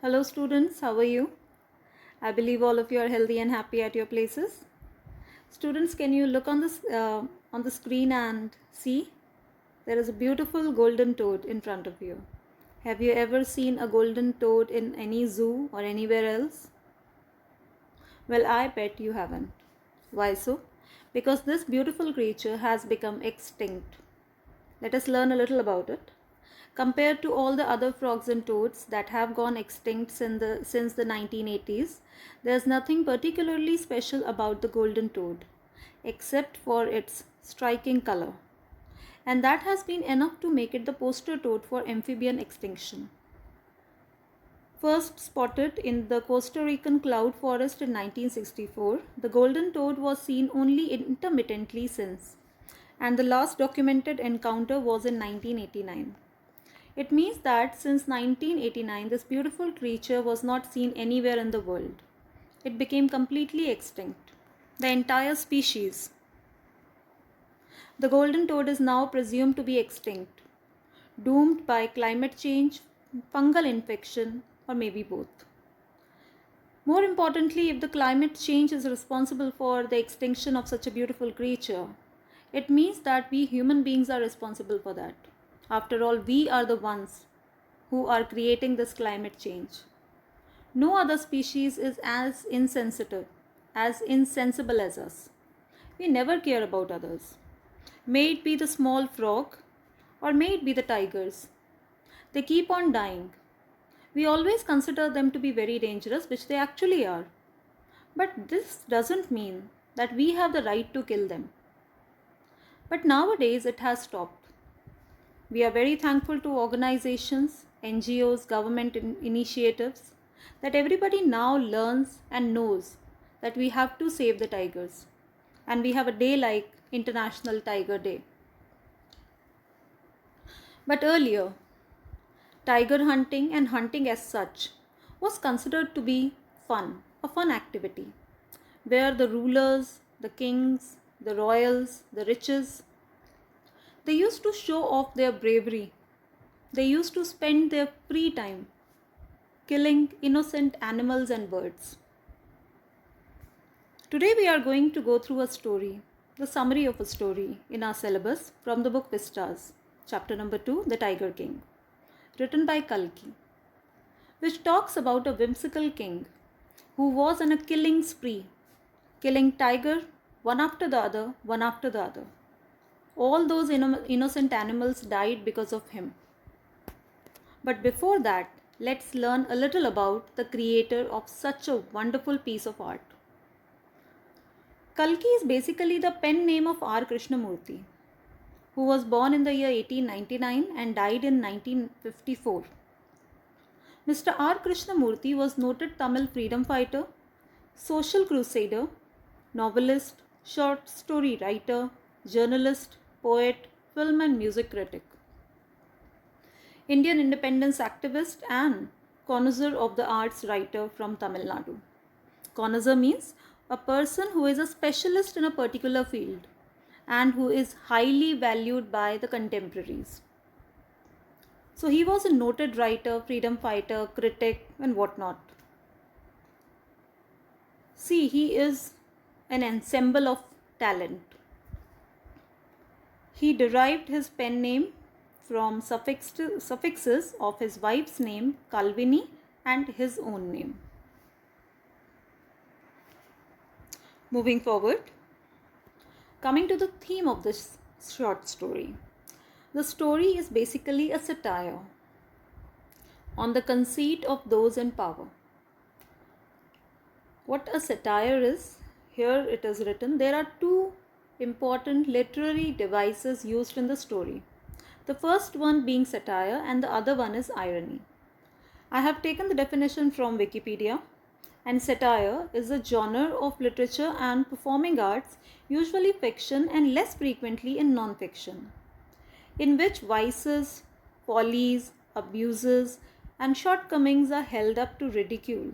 Hello students, how are you? I believe all of you are healthy and happy at your places. Students, can you look on the screen and see? There is a beautiful golden toad in front of you. Have you ever seen a golden toad in any zoo or anywhere else? Well, I bet you haven't. Why so? Because this beautiful creature has become extinct. Let us learn a little about it. Compared to all the other frogs and toads that have gone extinct since the 1980s, there's nothing particularly special about the golden toad, except for its striking color. And that has been enough to make it the poster toad for amphibian extinction. First spotted in the Costa Rican cloud forest in 1964, the golden toad was seen only intermittently since, and the last documented encounter was in 1989. It means that since 1989, this beautiful creature was not seen anywhere in the world. It became completely extinct. The entire species. The golden toad is now presumed to be extinct, doomed by climate change, fungal infection, or maybe both. More importantly, if the climate change is responsible for the extinction of such a beautiful creature, it means that we human beings are responsible for that. After all, we are the ones who are creating this climate change. No other species is as insensitive, as insensible as us. We never care about others. May it be the small frog, or may it be the tigers. They keep on dying. We always consider them to be very dangerous, which they actually are. But this doesn't mean that we have the right to kill them. But nowadays it has stopped. We are very thankful to organizations, NGOs, government initiatives that everybody now learns and knows that we have to save the tigers. And we have a day like International Tiger Day. But earlier, tiger hunting and hunting as such was considered to be fun, a fun activity, where the rulers, the kings, the royals, the riches, they used to show off their bravery. They used to spend their free time killing innocent animals and birds. Today we are going to go through a story, the summary of a story in our syllabus from the book Vistas, chapter number 2, The Tiger King, written by Kalki, which talks about a whimsical king who was on a killing spree, killing tiger one after the other, one after the other. All those innocent animals died because of him. But before that, let's learn a little about the creator of such a wonderful piece of art. Kalki is basically the pen name of R. Krishnamurti, who was born in the year 1899 and died in 1954. Mr. R. Krishnamurti was noted Tamil freedom fighter, social crusader, novelist, short story writer, journalist, poet, film and music critic, Indian independence activist and connoisseur of the arts writer from Tamil Nadu. Connoisseur means a person who is a specialist in a particular field and who is highly valued by the contemporaries. So he was a noted writer, freedom fighter, critic and whatnot. See, he is an ensemble of talent. He derived his pen name from suffixes of his wife's name, Kalvini, and his own name. Moving forward, coming to the theme of this short story. The story is basically a satire on the conceit of those in power. What a satire is, here it is written, there are two important literary devices used in the story. The first one being satire and the other one is irony. I have taken the definition from Wikipedia, and satire is a genre of literature and performing arts, usually fiction and less frequently in non-fiction, in which vices, follies, abuses and shortcomings are held up to ridicule,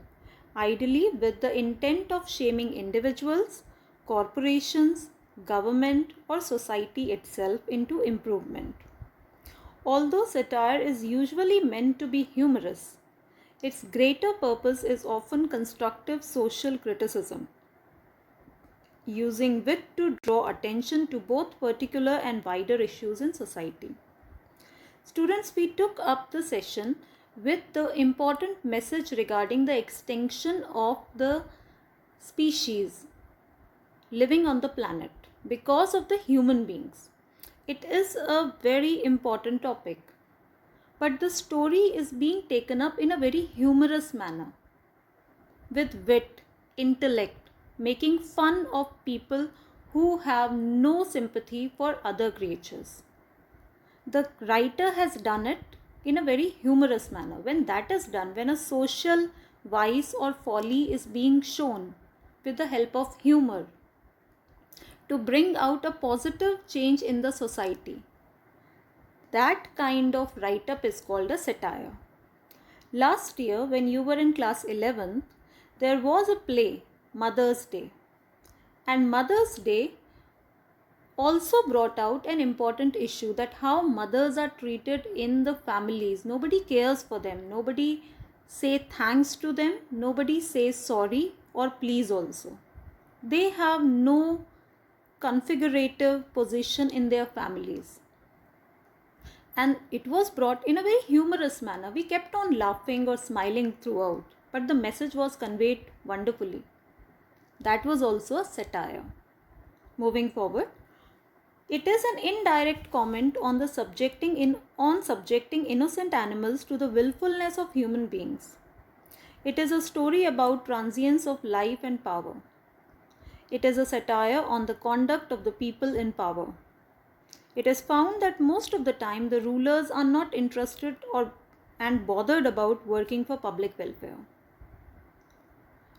ideally with the intent of shaming individuals, corporations, government or society itself into improvement. Although satire is usually meant to be humorous, Its greater purpose is often constructive social criticism, using wit to draw attention to both particular and wider issues in society. Students, we took up the session with the important message regarding the extinction of the species living on the planet because of the human beings. It is a very important topic, but the story is being taken up in a very humorous manner, with wit, intellect, making fun of people who have no sympathy for other creatures. The writer has done it in a very humorous manner. When that is done, when a social vice or folly is being shown with the help of humor to bring out a positive change in the society, that kind of write-up is called a satire. Last year, when you were in class 11th, there was a play, Mother's Day. And Mother's Day also brought out an important issue, that how mothers are treated in the families. Nobody cares for them. Nobody say thanks to them. Nobody says sorry or please also. They have no configurative position in their families. And it was brought in a very humorous manner. We kept on laughing or smiling throughout, but the message was conveyed wonderfully. That was also a satire. Moving forward, it is an indirect comment on subjecting innocent animals to the willfulness of human beings. It is a story about transience of life and power. It is a satire on the conduct of the people in power. It is found that most of the time the rulers are not interested and bothered about working for public welfare.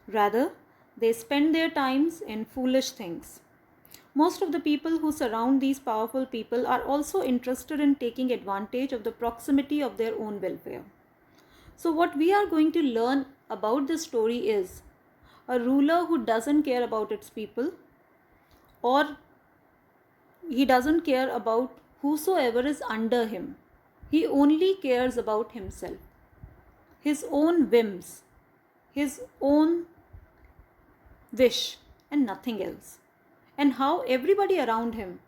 Rather, they spend their times in foolish things. Most of the people who surround these powerful people are also interested in taking advantage of the proximity of their own welfare. So what we are going to learn about this story is a ruler who doesn't care about its people, or he doesn't care about whosoever is under him. He only cares about himself, his own whims, his own wish, and nothing else. And how everybody around him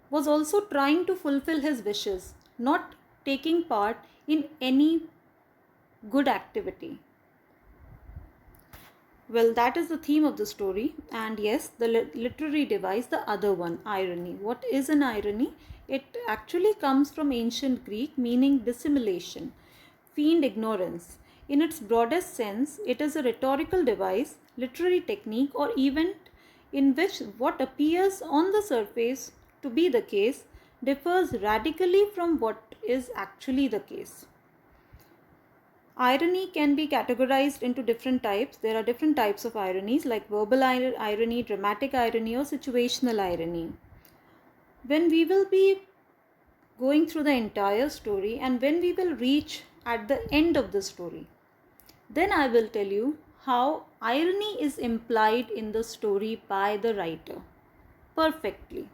was also trying to fulfill his wishes, not taking part in any good activity. Well, that is the theme of the story. And yes, the literary device, the other one, irony. What is an irony? It actually comes from ancient Greek, meaning dissimulation, feigned ignorance. In its broadest sense, it is a rhetorical device, literary technique, or event in which what appears on the surface to be the case differs radically from what is actually the case. Irony can be categorized into different types. There are different types of ironies, like verbal irony, dramatic irony, or situational irony. When we will be going through the entire story, and when we will reach at the end of the story, then I will tell you how irony is implied in the story by the writer perfectly.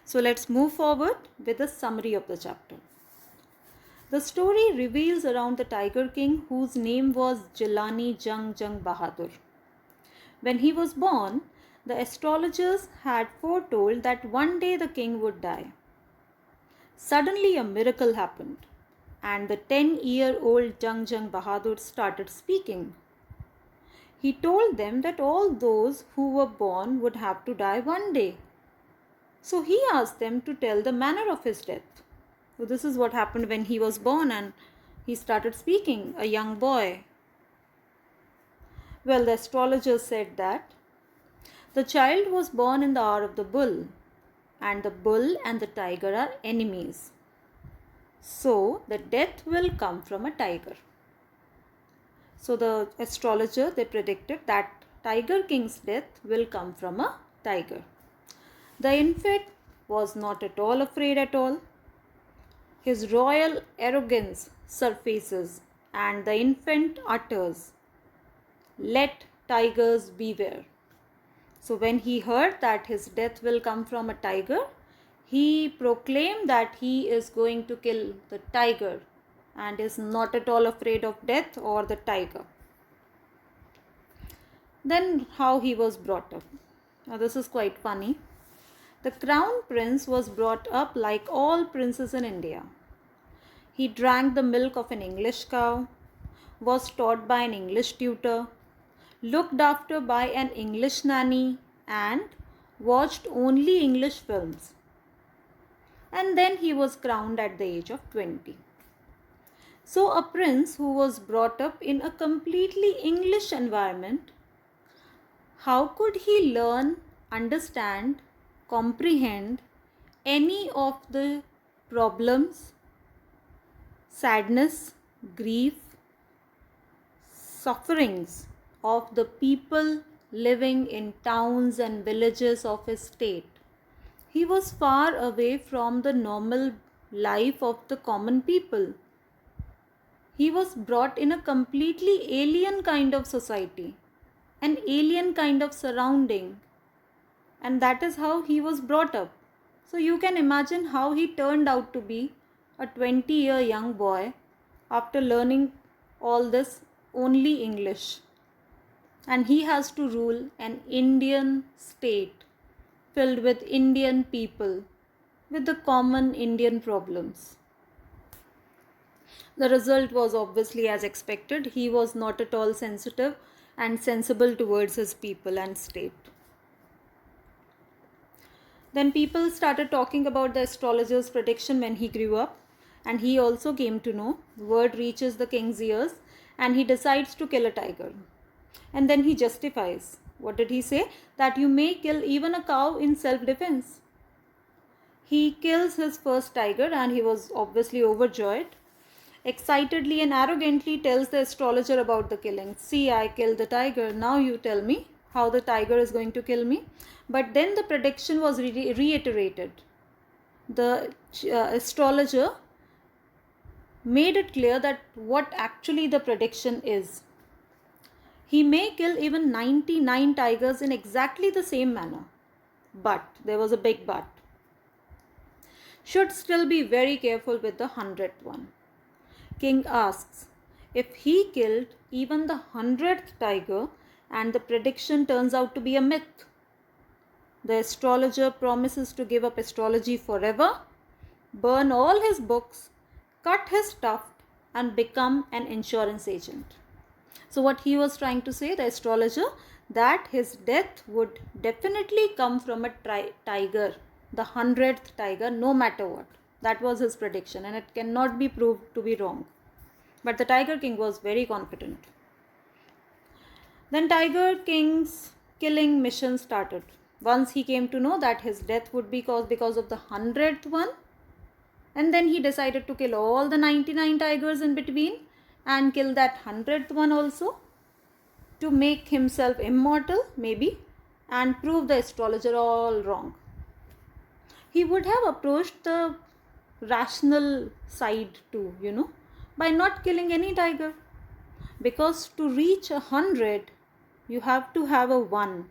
So let's move forward with a summary of the chapter. The story reveals around the Tiger King, whose name was Jilani Jung Jung Bahadur. When he was born, the astrologers had foretold that one day the king would die. Suddenly a miracle happened, and the 10-year-old Jung Jung Bahadur started speaking. He told them that all those who were born would have to die one day. So he asked them to tell the manner of his death. So this is what happened when he was born and he started speaking, a young boy. Well, the astrologers said that the child was born in the hour of the bull, and the bull and the tiger are enemies. So the death will come from a tiger. So the astrologer, they predicted that Tiger King's death will come from a tiger. The infant was not at all afraid at all. His royal arrogance surfaces, and the infant utters, "Let tigers beware." So when he heard that his death will come from a tiger, he proclaimed that he is going to kill the tiger and is not at all afraid of death or the tiger. Then how he was brought up. Now this is quite funny. The crown prince was brought up like all princes in India. He drank the milk of an English cow, was taught by an English tutor, looked after by an English nanny, and watched only English films. And then he was crowned at the age of 20. So a prince who was brought up in a completely English environment, how could he learn, understand, comprehend any of the problems, sadness, grief, sufferings of the people living in towns and villages of his state? He was far away from the normal life of the common people. He was brought in a completely alien kind of society, an alien kind of surrounding, and that is how he was brought up. So you can imagine how he turned out to be a 20-year young boy after learning all this only English. And he has to rule an Indian state filled with Indian people with the common Indian problems. The result was obviously as expected. He was not at all sensitive and sensible towards his people and state. Then people started talking about the astrologer's prediction when he grew up, and he also came to know. Word reaches the king's ears and he decides to kill a tiger. And then he justifies. What did he say? That you may kill even a cow in self-defense. He kills his first tiger and he was obviously overjoyed. Excitedly and arrogantly tells the astrologer about the killing. See, I killed the tiger. Now you tell me how the tiger is going to kill me. But then the prediction was reiterated. The astrologer made it clear that what actually the prediction is. He may kill even 99 tigers in exactly the same manner. But, there was a big but. Should still be very careful with the 100th one. King asks, if he killed even the 100th tiger and the prediction turns out to be a myth, the astrologer promises to give up astrology forever, burn all his books, cut his tuft, and become an insurance agent. So what he was trying to say, the astrologer, that his death would definitely come from a tiger, the 100th tiger, no matter what. That was his prediction, and it cannot be proved to be wrong. But the Tiger King was very confident. Then Tiger King's killing mission started. Once he came to know that his death would be caused because of the 100th one, and then he decided to kill all the 99 tigers in between and kill that 100th one also to make himself immortal, maybe, and prove the astrologer all wrong. He would have approached the rational side too, by not killing any tiger. Because to reach 100, you have to have a 1.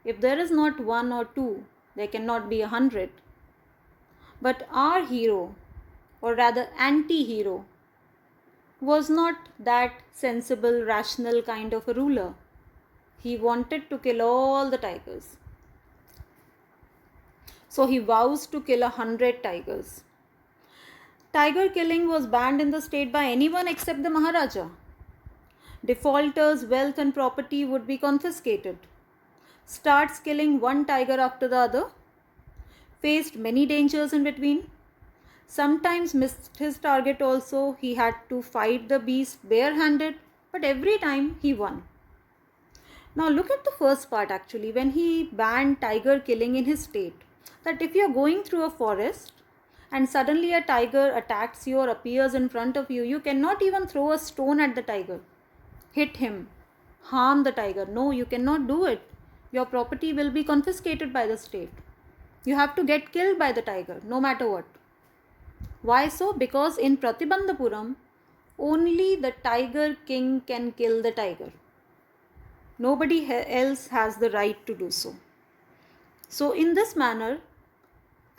If there is not 1 or 2, there cannot be 100. But our hero, or rather anti-hero, was not that sensible, rational kind of a ruler. He wanted to kill all the tigers. So he vows to kill 100 tigers. Tiger killing was banned in the state by anyone except the Maharaja. Defaulters' wealth and property would be confiscated. Starts killing one tiger after the other. Faced many dangers in between. Sometimes missed his target also. He had to fight the beast barehanded, but every time he won. Now look at the first part actually, when he banned tiger killing in his state. That if you are going through a forest and suddenly a tiger attacks you or appears in front of you, you cannot even throw a stone at the tiger, hit him, harm the tiger. No, you cannot do it. Your property will be confiscated by the state. You have to get killed by the tiger, no matter what. Why so? Because in Pratibandhapuram, only the Tiger King can kill the tiger. Nobody else has the right to do so. So in this manner,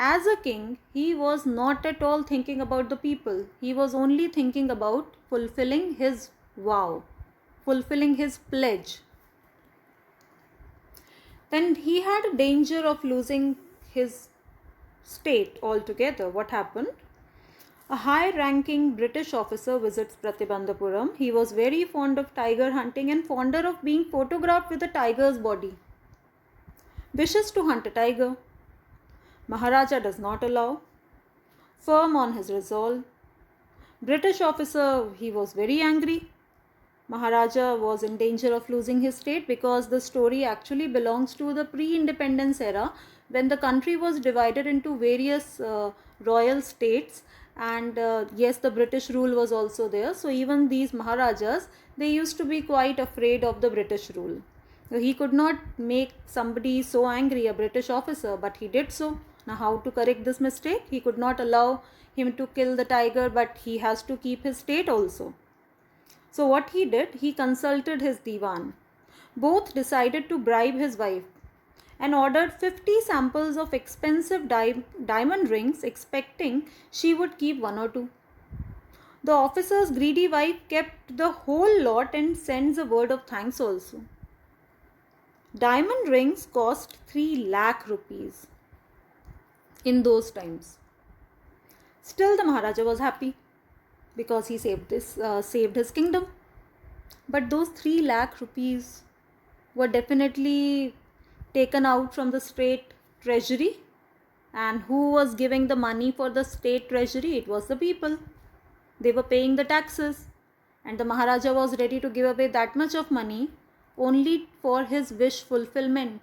as a king, he was not at all thinking about the people. He was only thinking about fulfilling his vow, fulfilling his pledge. Then he had a danger of losing his state altogether. What happened? A high-ranking British officer visits Pratibandhapuram. He was very fond of tiger hunting and fonder of being photographed with a tiger's body. Wishes to hunt a tiger. Maharaja does not allow. Firm on his resolve. British officer, he was very angry. Maharaja was in danger of losing his state because the story actually belongs to the pre-independence era when the country was divided into various royal states, and yes, the British rule was also there. So even these Maharajas, they used to be quite afraid of the British rule. So he could not make somebody so angry, a British officer, but he did so. Now how to correct this mistake? He could not allow him to kill the tiger, but he has to keep his state also. So what he did, he consulted his diwan. Both decided to bribe his wife and ordered 50 samples of expensive diamond rings, expecting she would keep one or two. The officer's greedy wife kept the whole lot and sends a word of thanks also. Diamond rings cost 3 lakh rupees in those times. Still the Maharaja was happy because he saved his kingdom. But those 3 lakh rupees were definitely taken out from the state treasury. And who was giving the money for the state treasury? It was the people. They were paying the taxes. And the Maharaja was ready to give away that much of money only for his wish fulfillment.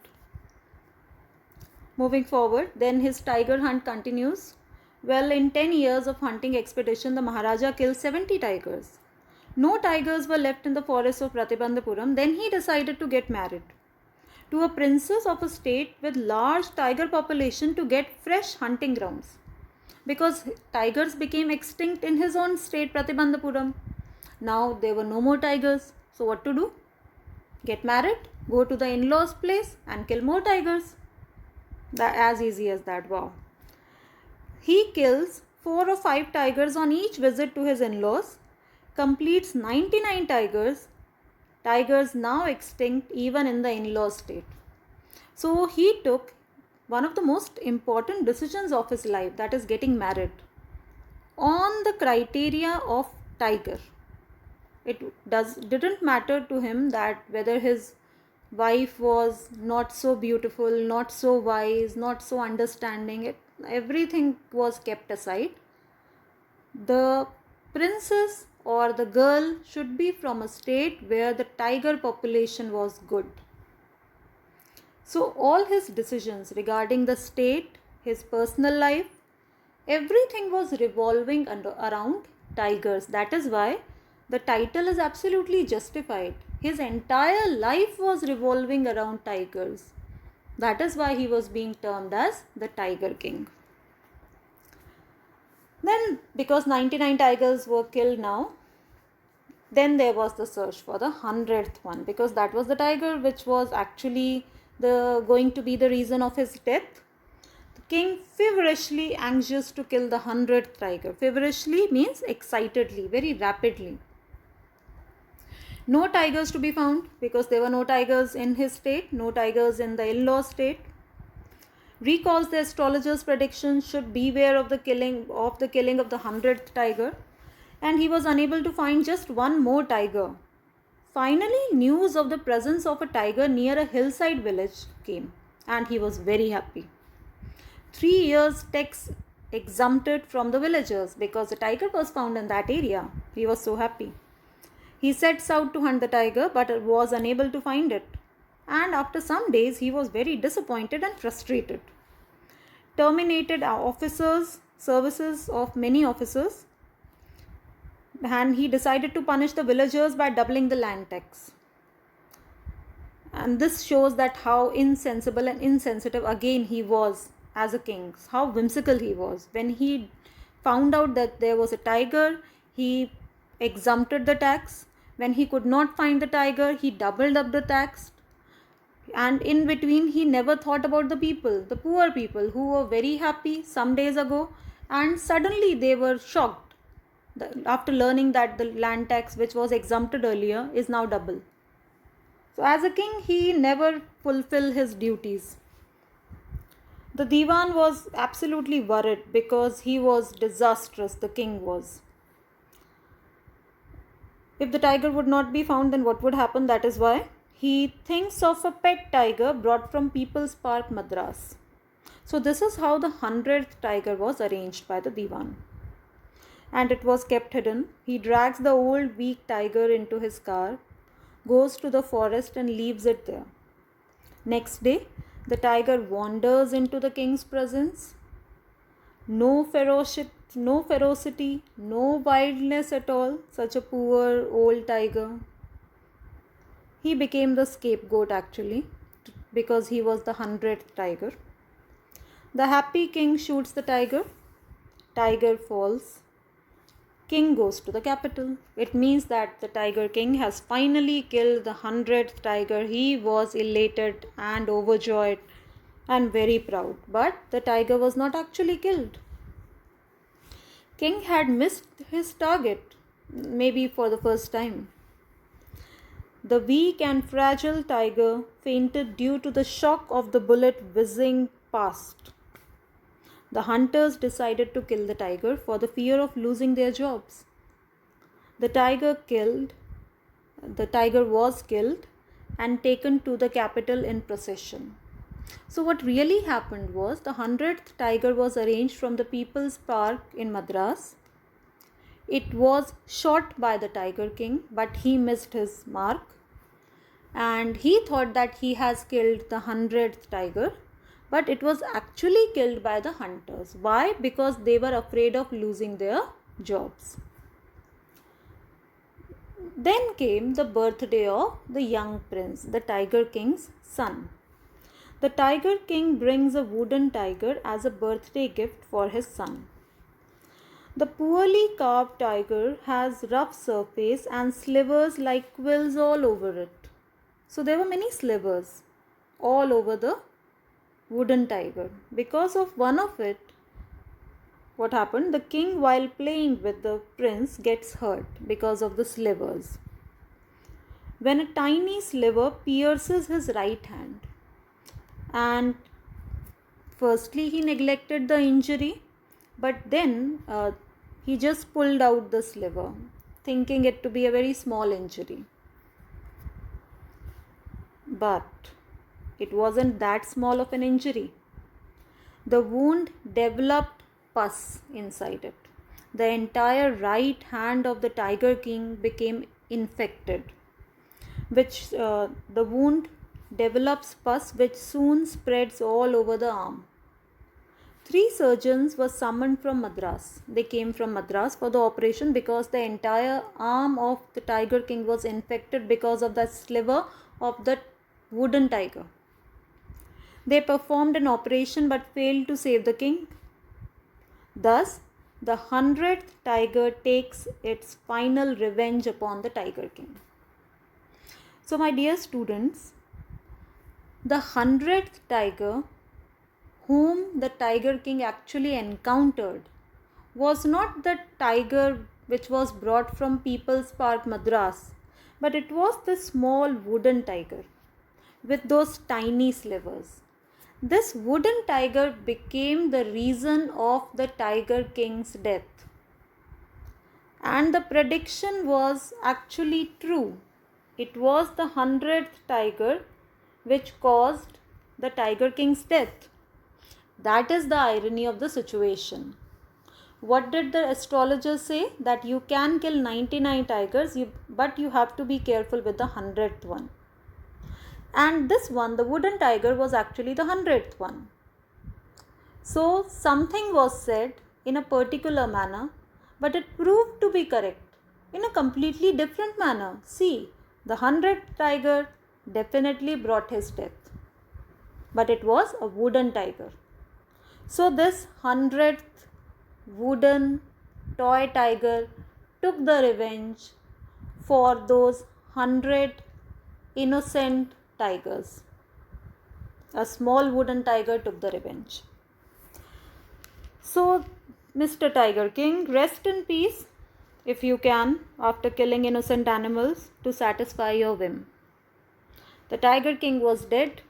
Moving forward, then his tiger hunt continues. Well, in 10 years of hunting expedition, the Maharaja killed 70 tigers. No tigers were left in the forests of Pratibandhapuram. Then he decided to get married to a princess of a state with large tiger population to get fresh hunting grounds. Because tigers became extinct in his own state, Pratibandhapuram. Now there were no more tigers. So what to do? Get married, go to the in-laws' place and kill more tigers. That as easy as that. Wow. He kills 4 or 5 tigers on each visit to his in-laws, completes 99 tigers now extinct even in the in-law state. So he took one of the most important decisions of his life, that is getting married, on the criteria of tiger. It didn't matter to him that whether his wife was not so beautiful, not so wise, not so understanding. Everything was kept aside. The princess or the girl should be from a state where the tiger population was good. So all his decisions regarding the state, his personal life, everything was revolving around tigers. That is why the title is absolutely justified. His entire life was revolving around tigers. That is why he was being termed as the Tiger King. Then, because 99 tigers were killed now, then there was the search for the 100th one, because that was the tiger which was actually going to be the reason of his death. The king feverishly anxious to kill the 100th tiger. Feverishly means excitedly, very rapidly. No tigers to be found because there were no tigers in his state, no tigers in the in-law state. Recalls the astrologer's prediction should beware of the killing of the 100th tiger, and he was unable to find just one more tiger. Finally, news of the presence of a tiger near a hillside village came, and he was very happy. 3 years tax exempted from the villagers because the tiger was found in that area. He was so happy. He sets out to hunt the tiger but was unable to find it. And after some days, he was very disappointed and frustrated. Terminated services of many officers, and he decided to punish the villagers by doubling the land tax. And this shows that how insensible and insensitive again he was as a king, how whimsical he was. When he found out that there was a tiger, he exempted the tax. When he could not find the tiger, he doubled up the tax. And in between, he never thought about the people, the poor people who were very happy some days ago, and suddenly they were shocked after learning that the land tax, which was exempted earlier, is now double. So, as a king, he never fulfilled his duties. The Diwan was absolutely worried because he was disastrous, the king was. If the tiger would not be found, then what would happen? That is why he thinks of a pet tiger brought from People's Park, Madras. So, this is how the 100th tiger was arranged by the Diwan. And it was kept hidden. He drags the old weak tiger into his car, goes to the forest and leaves it there. Next day, the tiger wanders into the king's presence. No ferocity, no wildness at all. Such a poor old tiger. He became the scapegoat actually, because he was the 100th tiger. The happy king shoots the tiger. Tiger falls. King goes to the capital. It means that the Tiger King has finally killed the 100th tiger. He was elated and overjoyed and very proud. But the tiger was not actually killed. King had missed his target, maybe for the first time. The weak and fragile tiger fainted due to the shock of the bullet whizzing past. The hunters decided to kill the tiger for the fear of losing their jobs. The tiger was killed and taken to the capital in procession. So what really happened was the 100th tiger was arranged from the People's Park in Madras. It was shot by the Tiger King, but he missed his mark. And he thought that he has killed the 100th tiger. But it was actually killed by the hunters. Why? Because they were afraid of losing their jobs. Then came the birthday of the young prince, the Tiger King's son. The Tiger King brings a wooden tiger as a birthday gift for his son. The poorly carved tiger has rough surface and slivers like quills all over it. So there were many slivers all over the wooden tiger. Because of one of it, what happened? The king, while playing with the prince, gets hurt because of the slivers. When a tiny sliver pierces his right hand, and firstly he neglected the injury, but then he just pulled out the sliver, thinking it to be a very small injury. But it wasn't that small of an injury. The wound developed pus inside it. The entire right hand of the Tiger King became infected, which the wound develops pus which soon spreads all over the arm. 3 surgeons were summoned from Madras. They came from Madras for the operation because the entire arm of the Tiger King was infected because of the sliver of the wooden tiger. They performed an operation but failed to save the king. Thus, the 100th tiger takes its final revenge upon the Tiger King. So, my dear students, the 100th tiger whom the Tiger King actually encountered was not the tiger which was brought from People's Park, Madras, but it was the small wooden tiger with those tiny slivers. This wooden tiger became the reason of the Tiger King's death. And the prediction was actually true. It was the 100th tiger which caused the Tiger King's death. That is the irony of the situation. What did the astrologers say? That you can kill 99 tigers, but you have to be careful with the 100th one. And this one, the wooden tiger, was actually the 100th one. So something was said in a particular manner, but it proved to be correct in a completely different manner. See, the 100th tiger definitely brought his death, but it was a wooden tiger. So this 100th wooden toy tiger took the revenge for those 100 innocent tigers. A small wooden tiger took the revenge. So, Mr. Tiger King, rest in peace if you can after killing innocent animals to satisfy your whim. The Tiger King was dead,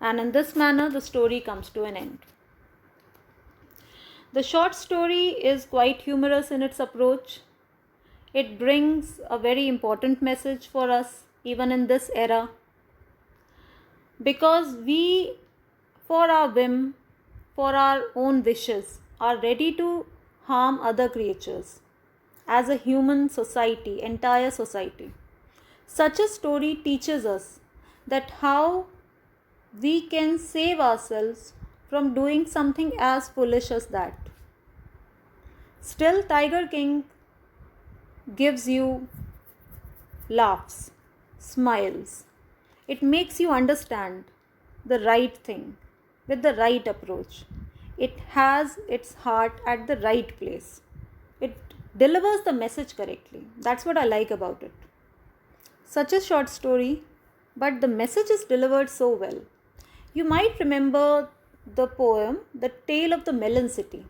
and in this manner the story comes to an end. The short story is quite humorous in its approach. It brings a very important message for us even in this era, because we, for our whim, for our own wishes, are ready to harm other creatures as a human society, entire society. Such a story teaches us that how we can save ourselves from doing something as foolish as that. Still, Tiger King gives you laughs, smiles. It makes you understand the right thing with the right approach. It has its heart at the right place. It delivers the message correctly. That's what I like about it. Such a short story, but the message is delivered so well. You might remember the poem, The Tale of the Melon City.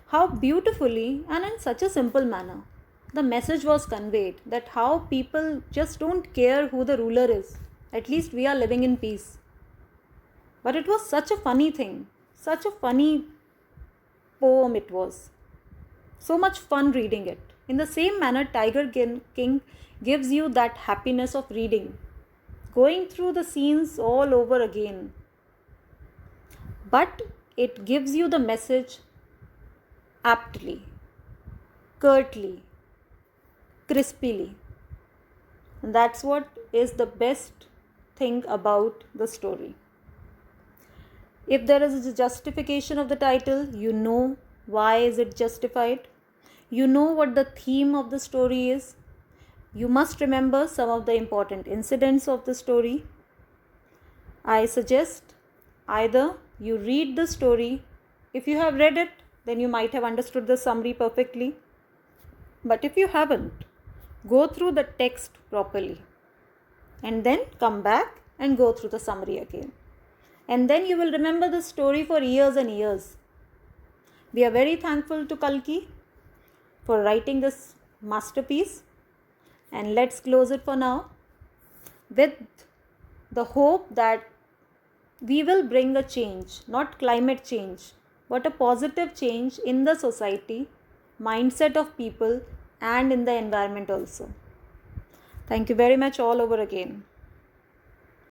How beautifully and in such a simple manner the message was conveyed, that how people just don't care who the ruler is. At least we are living in peace. But it was such a funny thing, such a funny poem it was. So much fun reading it. In the same manner, Tiger King gives you that happiness of reading, going through the scenes all over again. But it gives you the message aptly, curtly, crispily. And that's what is the best thing about the story. If there is a justification of the title, you know why is it justified. You know what the theme of the story is. You must remember some of the important incidents of the story. I suggest either you read the story. If you have read it, then you might have understood the summary perfectly. But if you haven't, go through the text properly and then come back and go through the summary again. And then you will remember the story for years and years. We are very thankful to Kalki for writing this masterpiece. And let's close it for now with the hope that we will bring a change, not climate change, but a positive change in the society, mindset of people, and in the environment also. Thank you very much all over again.